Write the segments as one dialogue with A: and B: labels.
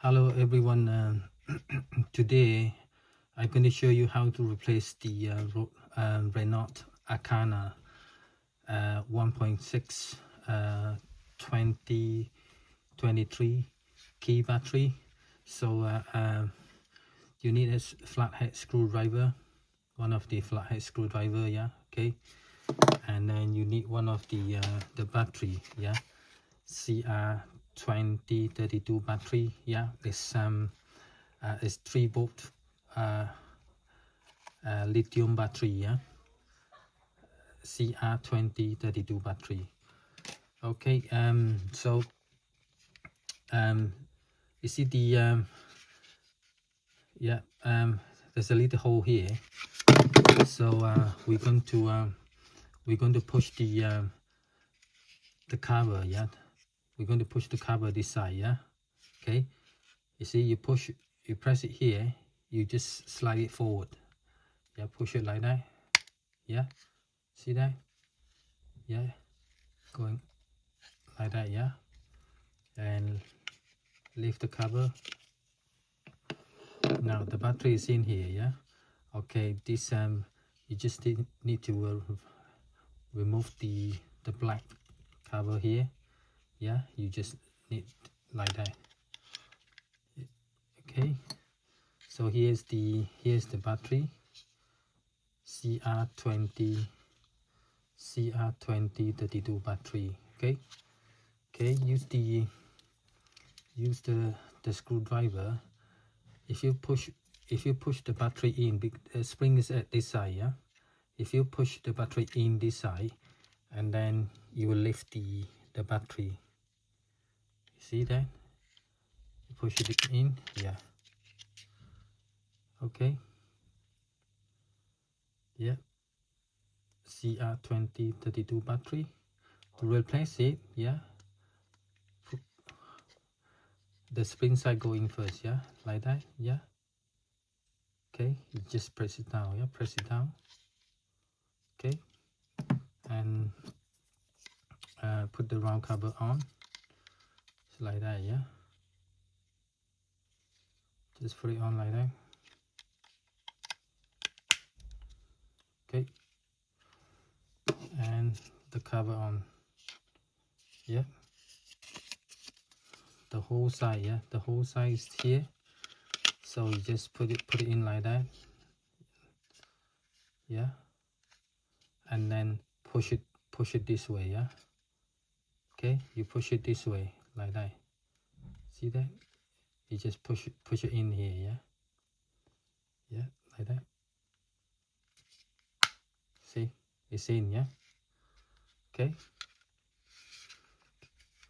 A: Hello everyone. Today I'm going to show you how to replace the Renault Arkana 1.6 2023 key battery. So you need a flathead screwdriver, one of the flathead screwdriver, yeah, okay. And then you need one of the battery, yeah, CR2032 battery, yeah. It's 3-volt lithium battery, yeah, CR2032 battery. Okay, so you see the there's a little hole here, so we're going to push the cover, yeah. We're going to push the cover this side, yeah. Okay, you see, you press it here, you just slide it forward, yeah. Push it like that, yeah. See that, yeah, going like that, yeah. And lift the cover. Now the battery is in here, yeah. Okay, this you just need to remove the black cover here, yeah. You just need like that. Okay, so here's the battery, CR2032 battery. Okay, use the screwdriver. If you push the battery in, the spring is at this side, yeah. If you push the battery in this side, and then you will lift the battery. You see that? You push it in, yeah. Okay, yeah. CR2032 battery. To replace it, yeah, the spring side go in first, yeah, like that, yeah. Okay, you just press it down, yeah, press it down. Okay, and put the round cover on, just like that, yeah. Just put it on like that. Okay, and the cover on, yeah. The whole side, yeah, the whole side is here, so you just put it in like that, yeah. And then push it this way, yeah. Okay, you push it this way like that. See that? You just push it in here, yeah, yeah, like that. See, it's in, yeah.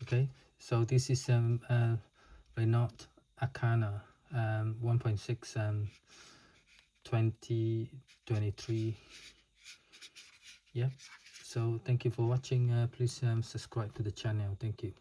A: Okay, so this is Renault Arkana 1.6 2023, yeah. So thank you for watching. Please subscribe to the channel. Thank you.